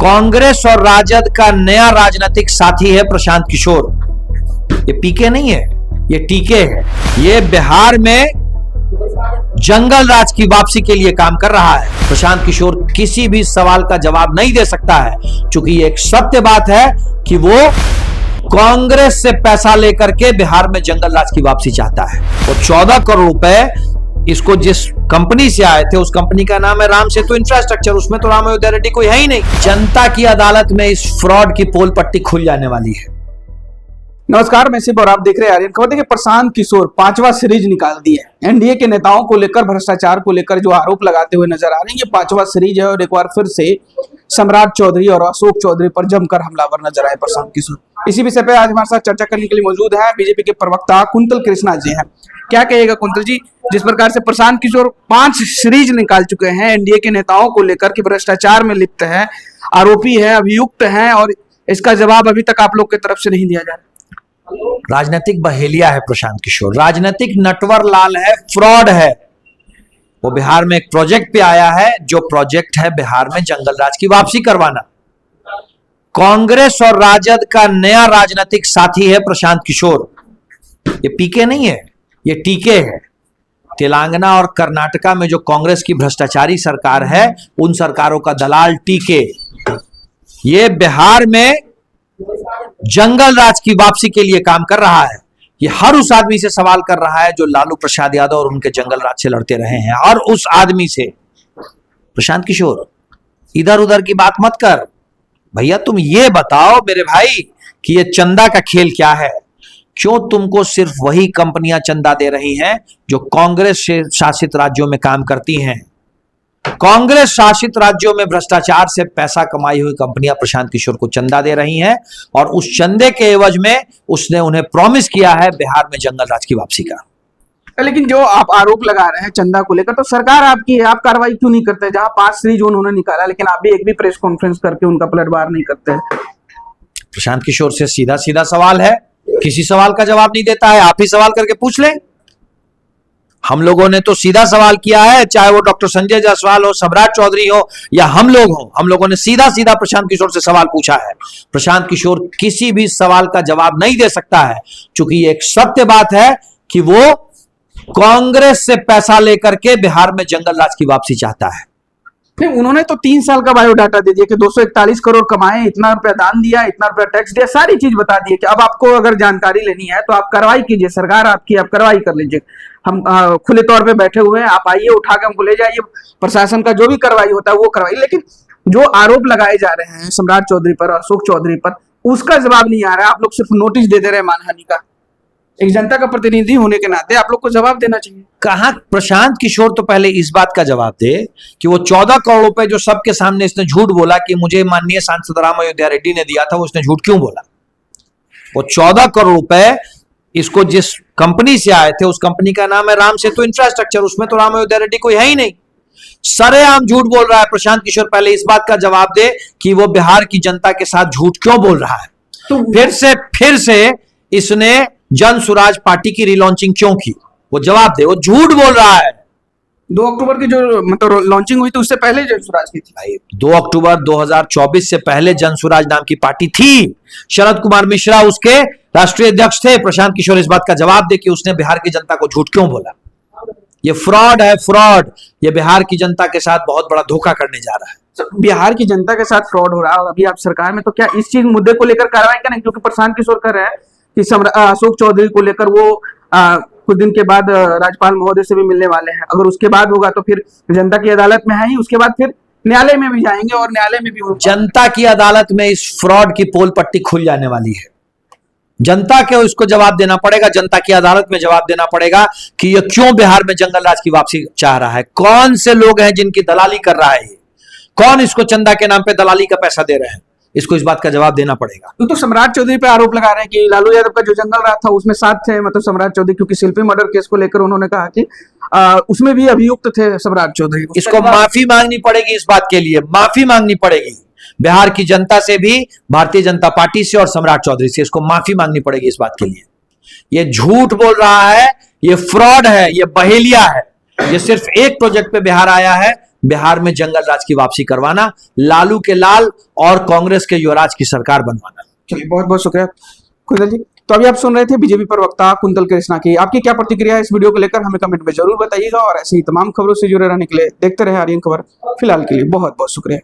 कांग्रेस और राजद का नया राजनीतिक साथी है प्रशांत किशोर। ये पीके नहीं है, ये टीके है। ये बिहार में जंगल राज की वापसी के लिए काम कर रहा है। प्रशांत किशोर किसी भी सवाल का जवाब नहीं दे सकता है, क्योंकि ये एक सत्य बात है कि वो कांग्रेस से पैसा लेकर के बिहार में जंगल राज की वापसी चाहता है। वो 14 करोड़ रुपए इसको जिस कंपनी से आए थे, उस कंपनी का नाम है राम सेतु इंफ्रास्ट्रक्चर। उसमें तो राम अयोध्या रेड्डी कोई है ही नहीं। जनता की अदालत में इस फ्रॉड की पोल पट्टी खुल जाने वाली है। नमस्कार, मैं शिव और आप देख रहे हैं आर्यन खबर। देखिए, प्रशांत किशोर 5वां सीरीज निकाल दिया। एनडीए के नेताओं को लेकर, भ्रष्टाचार को लेकर जो आरोप लगाते हुए नजर आ रहे हैं, ये 5वां सीरीज है और एक बार फिर से सम्राट चौधरी और अशोक चौधरी पर जमकर हमलावर नजर आए प्रशांत किशोर। इसी विषय पे आज हमारे साथ चर्चा करने के लिए मौजूद है बीजेपी के प्रवक्ता कुंतल कृष्णा जी हैं। क्या कहिएगा कुंतल जी, जिस प्रकार से प्रशांत किशोर 5 सीरीज निकाल चुके हैं एनडीए के नेताओं को लेकर कि भ्रष्टाचार में लिप्त है, आरोपी है, अभियुक्त है, और इसका जवाब अभी तक आप लोग की तरफ से नहीं दिया जा रहा। राजनीतिक बहेलिया है प्रशांत किशोर, राजनीतिक नटवर लाल है, फ्रॉड है। वो बिहार में एक प्रोजेक्ट पे आया है, जो प्रोजेक्ट है बिहार में जंगल राज की वापसी करवाना। कांग्रेस और राजद का नया राजनीतिक साथी है प्रशांत किशोर। ये पीके नहीं है, ये टीके है। तेलंगाना और कर्नाटका में जो कांग्रेस की भ्रष्टाचारी सरकार है, उन सरकारों का दलाल टीके। ये बिहार में जंगल राज की वापसी के लिए काम कर रहा है। ये हर उस आदमी से सवाल कर रहा है जो लालू प्रसाद यादव और उनके जंगल राज से लड़ते रहे हैं। और उस आदमी से प्रशांत किशोर इधर उधर की बात मत कर भैया। तुम ये बताओ मेरे भाई कि ये चंदा का खेल क्या है? क्यों तुमको सिर्फ वही कंपनियां चंदा दे रही हैं जो कांग्रेस शासित राज्यों में काम करती हैं? कांग्रेस शासित राज्यों में भ्रष्टाचार से पैसा कमाई हुई कंपनियां प्रशांत किशोर को चंदा दे रही हैं, और उस चंदे के एवज में उसने उन्हें प्रॉमिस किया है बिहार में जंगल राज की वापसी का। लेकिन जो आप आरोप लगा रहे हैं चंदा को लेकर, तो सरकार आपकी है, आप कार्रवाई क्यों नहीं करते? जहां 5 सीरीज उन्होंने निकाला, लेकिन आप भी एक भी प्रेस कॉन्फ्रेंस करके उनका पलटवार नहीं करते। प्रशांत किशोर से सीधा सीधा सवाल है, किसी सवाल का जवाब नहीं देता है। आप ही सवाल करके पूछ लें। हम लोगों ने तो सीधा सवाल किया है, चाहे वो डॉक्टर संजय जायसवाल हो, सम्राट चौधरी हो, या हम लोग हो। हम लोगों ने सीधा सीधा प्रशांत किशोर से सवाल पूछा है। प्रशांत किशोर किसी भी सवाल का जवाब नहीं दे सकता है, क्योंकि ये एक सत्य बात है कि वो कांग्रेस से पैसा लेकर के बिहार में जंगल राज की वापसी चाहता है। नहीं, उन्होंने तो 3 साल का बायोडाटा दे दिया कि 241 करोड़ कमाए, इतना रुपया दान दिया, इतना रुपया टैक्स दिया, सारी चीज बता दी कि अब आपको अगर जानकारी लेनी है तो आप कार्रवाई कीजिए, सरकार आपकी, आप कार्रवाई कर लीजिए। हम खुले तौर पे बैठे हुए हैं, आप आइए, उठा के हमको ले जाइए, प्रशासन का जो भी कार्रवाई होता है वो कार्रवाई। लेकिन जो आरोप लगाए जा रहे हैं सम्राट चौधरी पर, अशोक चौधरी पर, उसका जवाब नहीं आ रहा है। आप लोग सिर्फ नोटिस दे दे रहे हैं मानहानि का। एक जनता का प्रतिनिधि होने के नाते आप लोग को जवाब देना चाहिए। कहां प्रशांत किशोर तो पहले इस बात का जवाब दे कि वो 14 करोड़ रुपए जो सबके सामने इसने झूठ बोला कि मुझे माननीय सांसद राम अयोध्या रेड्डी ने दिया था, वो इसने झूठ क्यों बोला? वो 14 करोड़ रुपए इसको जिस कंपनी से आए थे, उस कंपनी का नाम है राम सेतु इंफ्रास्ट्रक्चर। उसमें तो राम अयोध्या रेड्डी कोई है ही नहीं। सरेआम झूठ बोल रहा है प्रशांत किशोर। पहले इस बात का जवाब दे कि वो बिहार की जनता के साथ झूठ क्यों बोल रहा है। तो फिर से इसने जन स्वराज पार्टी की रिलॉन्चिंग क्यों की? वो जवाब दे। वो झूठ बोल रहा है। 2 अक्टूबर की जो मतलब लॉन्चिंग हुई थी, उससे पहले जन स्वराज की थी। भाई 2 अक्टूबर 2024 से पहले जन स्वराज नाम की पार्टी थी। शरद कुमार मिश्रा उसके राष्ट्रीय अध्यक्ष थे। प्रशांत किशोर इस बात का जवाब दे कि उसने बिहार की जनता को झूठ क्यों बोला। ये फ्रॉड है, फ्रॉड। ये बिहार की जनता के साथ बहुत बड़ा धोखा करने जा रहा है। बिहार की जनता के साथ फ्रॉड हो रहा है और अभी आप सरकार में, तो क्या इस चीज मुद्दे को लेकर कार्रवाई करें? क्योंकि प्रशांत किशोर कर रहे हैं कि अशोक चौधरी को लेकर वो कुछ दिन के बाद राज्यपाल महोदय से भी मिलने वाले हैं। अगर उसके बाद होगा तो फिर जनता की अदालत में है ही, उसके बाद फिर न्यायालय में भी जाएंगे और न्यायालय में भी जनता की अदालत में इस फ्रॉड की पोल पट्टी खुल जाने वाली है। जनता के इसको जवाब देना पड़ेगा, जनता की अदालत में जवाब देना पड़ेगा कि ये क्यों बिहार में जंगल राज की वापसी चाह रहा है। कौन से लोग हैं जिनकी दलाली कर रहा है? कौन इसको चंदा के नाम पे दलाली का पैसा दे रहे हैं? इसको इस बात का जवाब देना पड़ेगा। तो सम्राट चौधरी पे आरोप लगा रहे हैं कि लालू यादव का जो जंगल राज था उसमें साथ थे, मतलब सम्राट चौधरी, क्योंकि शिल्पी मर्डर केस को लेकर उन्होंने कहा कि उसमें भी अभियुक्त थे सम्राट चौधरी। इसको माफी मांगनी पड़ेगी। इस बात के लिए माफी मांगनी पड़ेगी बिहार की जनता से भी, भारतीय जनता पार्टी से और सम्राट चौधरी से। इसको माफी मांगनी पड़ेगी इस बात के लिए। ये झूठ बोल रहा है, ये फ्रॉड है, ये बहेलिया है। ये सिर्फ एक प्रोजेक्ट पे बिहार आया है, बिहार में जंगल राज की वापसी करवाना, लालू के लाल और कांग्रेस के युवराज की सरकार बनवाना। चलिए, बहुत बहुत शुक्रिया कुंतल जी। तो अभी आप सुन रहे थे बीजेपी प्रवक्ता कुंतल कृष्णा की। आपकी क्या प्रतिक्रिया है इस वीडियो को लेकर, हमें कमेंट में जरूर बताइएगा। और ऐसे ही तमाम खबरों से जुड़े रहने के लिए देखते रहे आर्यन खबर। फिलहाल के लिए बहुत बहुत शुक्रिया।